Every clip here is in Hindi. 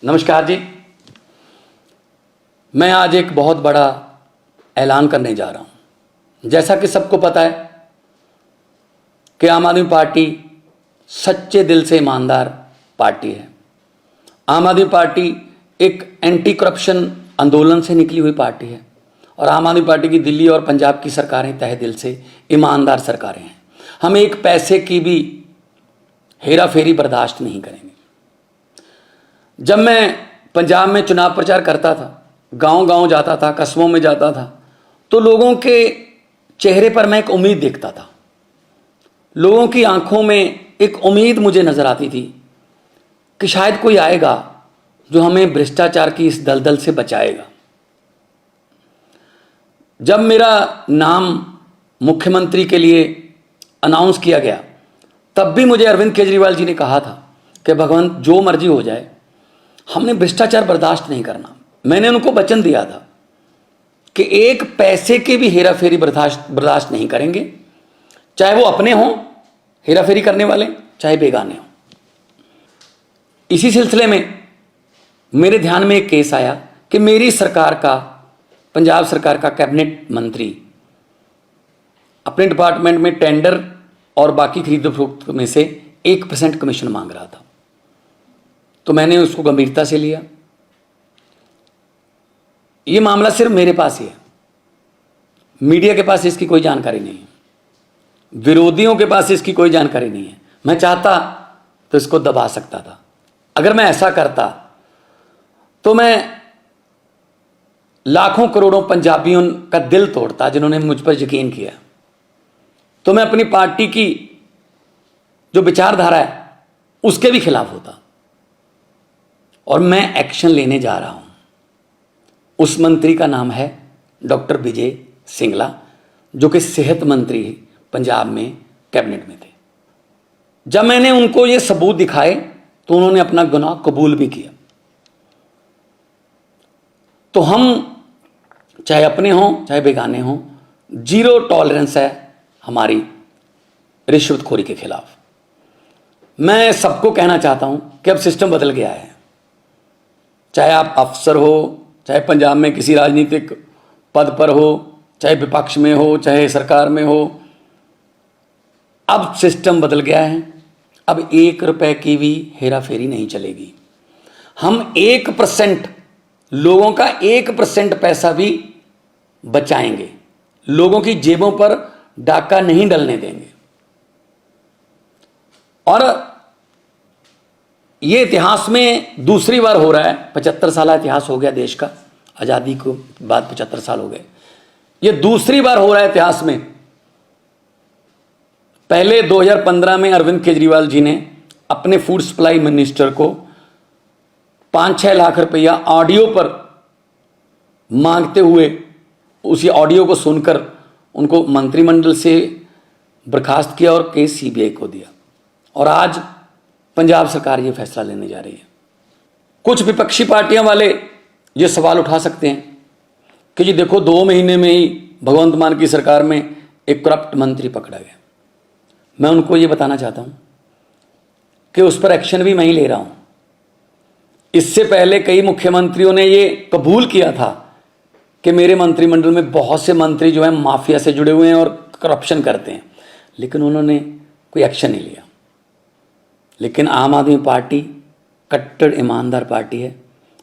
नमस्कार जी। मैं आज एक बहुत बड़ा ऐलान करने जा रहा हूं। जैसा कि सबको पता है कि आम आदमी पार्टी सच्चे दिल से ईमानदार पार्टी है। आम आदमी पार्टी एक एंटी करप्शन आंदोलन से निकली हुई पार्टी है और आम आदमी पार्टी की दिल्ली और पंजाब की सरकारें तहे दिल से ईमानदार सरकारें हैं। हम एक पैसे की भी हेरा फेरी बर्दाश्त नहीं करेंगे। जब मैं पंजाब में चुनाव प्रचार करता था, गांव-गांव जाता था, कस्बों में जाता था, तो लोगों के चेहरे पर मैं एक उम्मीद देखता था। लोगों की आंखों में एक उम्मीद मुझे नजर आती थी कि शायद कोई आएगा जो हमें भ्रष्टाचार की इस दलदल से बचाएगा। जब मेरा नाम मुख्यमंत्री के लिए अनाउंस किया गया, तब भी मुझे अरविंद केजरीवाल जी ने कहा था कि भगवंत जो मर्जी हो जाए, हमने भ्रष्टाचार बर्दाश्त नहीं करना। मैंने उनको वचन दिया था कि एक पैसे के भी हेरा फेरी बर्दाश्त नहीं करेंगे, चाहे वो अपने हों हेरा फेरी करने वाले, चाहे बेगाने हों। इसी सिलसिले में मेरे ध्यान में एक केस आया कि मेरी सरकार का, पंजाब सरकार का कैबिनेट मंत्री अपने डिपार्टमेंट में टेंडर और बाकी खरीद फरोख्त में से 1% कमीशन मांग रहा था। तो मैंने उसको गंभीरता से लिया। ये मामला सिर्फ मेरे पास ही है, मीडिया के पास इसकी कोई जानकारी नहीं है, विरोधियों के पास इसकी कोई जानकारी नहीं है। मैं चाहता तो इसको दबा सकता था। अगर मैं ऐसा करता तो मैं लाखों करोड़ों पंजाबियों का दिल तोड़ता जिन्होंने मुझ पर यकीन किया। तो मैं अपनी पार्टी की जो विचारधारा है उसके भी खिलाफ होता और मैं एक्शन लेने जा रहा हूं। उस मंत्री का नाम है डॉक्टर विजय सिंगला, जो कि सेहत मंत्री पंजाब में कैबिनेट में थे। जब मैंने उनको ये सबूत दिखाए तो उन्होंने अपना गुनाह कबूल भी किया। तो हम चाहे अपने हों चाहे बेगाने हों, जीरो टॉलरेंस है हमारी रिश्वतखोरी के खिलाफ। मैं सबको कहना चाहता हूं कि अब सिस्टम बदल गया है। चाहे आप अफसर हो, चाहे पंजाब में किसी राजनीतिक पद पर हो, चाहे विपक्ष में हो, चाहे सरकार में हो, अब सिस्टम बदल गया है। अब 1 रुपए की भी हेरा फेरी नहीं चलेगी। हम 1%, लोगों का 1% पैसा भी बचाएंगे। लोगों की जेबों पर डाका नहीं डलने देंगे। और ये इतिहास में दूसरी बार हो रहा है। 75 साल इतिहास हो गया देश का, आज़ादी को बाद 75 साल हो गए। ये दूसरी बार हो रहा है इतिहास में। पहले 2015 में अरविंद केजरीवाल जी ने अपने फूड सप्लाई मिनिस्टर को 5-6 लाख रुपया ऑडियो पर मांगते हुए, उसी ऑडियो को सुनकर उनको मंत्रिमंडल से बर्खास्त किया और केस सीबीआई को दिया। और आज पंजाब सरकार ये फैसला लेने जा रही है। कुछ विपक्षी पार्टियां वाले ये सवाल उठा सकते हैं कि जी देखो, 2 महीने में ही भगवंत मान की सरकार में एक करप्ट मंत्री पकड़ा गया। मैं उनको ये बताना चाहता हूं कि उस पर एक्शन भी मैं ही ले रहा हूं। इससे पहले कई मुख्यमंत्रियों ने ये कबूल किया था कि मेरे मंत्रिमंडल में बहुत से मंत्री जो हैं माफिया से जुड़े हुए हैं और करप्शन करते हैं, लेकिन उन्होंने कोई एक्शन नहीं लिया। लेकिन आम आदमी पार्टी कट्टर ईमानदार पार्टी है।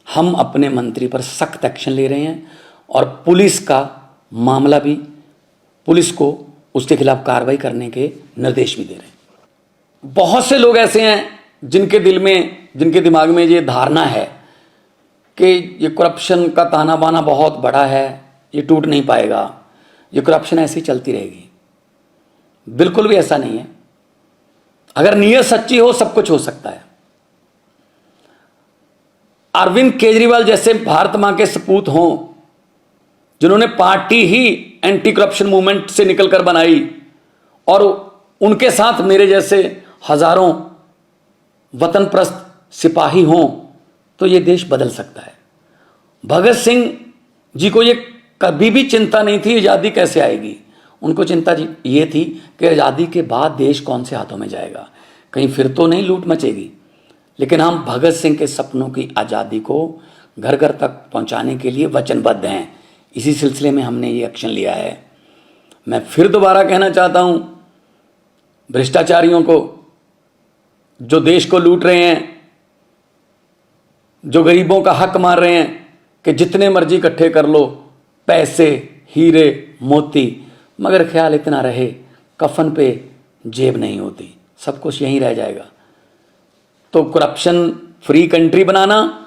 हम अपने मंत्री पर सख्त एक्शन ले रहे हैं और पुलिस का मामला भी, पुलिस को उसके खिलाफ कार्रवाई करने के निर्देश भी दे रहे हैं। बहुत से लोग ऐसे हैं जिनके दिल में, जिनके दिमाग में ये धारणा है कि ये करप्शन का ताना बाना बहुत बड़ा है, ये टूट नहीं पाएगा, ये करप्शन ऐसे ही चलती रहेगी। बिल्कुल भी ऐसा नहीं है। अगर नीयत सच्ची हो सब कुछ हो सकता है। अरविंद केजरीवाल जैसे भारत मां के सपूत हों, जिन्होंने पार्टी ही एंटी करप्शन मूवमेंट से निकलकर बनाई, और उनके साथ मेरे जैसे हजारों वतनप्रस्त सिपाही हों, तो ये देश बदल सकता है। भगत सिंह जी को ये कभी भी चिंता नहीं थी आज़ादी कैसे आएगी। उनको चिंता ये थी कि आज़ादी के बाद देश कौन से हाथों में जाएगा, कहीं फिर तो नहीं लूट मचेगी। लेकिन हम भगत सिंह के सपनों की आज़ादी को घर घर तक पहुंचाने के लिए वचनबद्ध हैं। इसी सिलसिले में हमने ये एक्शन लिया है। मैं फिर दोबारा कहना चाहता हूं भ्रष्टाचारियों को, जो देश को लूट रहे हैं, जो गरीबों का हक मार रहे हैं, कि जितने मर्जी इकट्ठे कर लो पैसे, हीरे मोती, मगर ख्याल इतना रहे कफन पे जेब नहीं होती, सब कुछ यहीं रह जाएगा। तो करप्शन फ्री कंट्री बनाना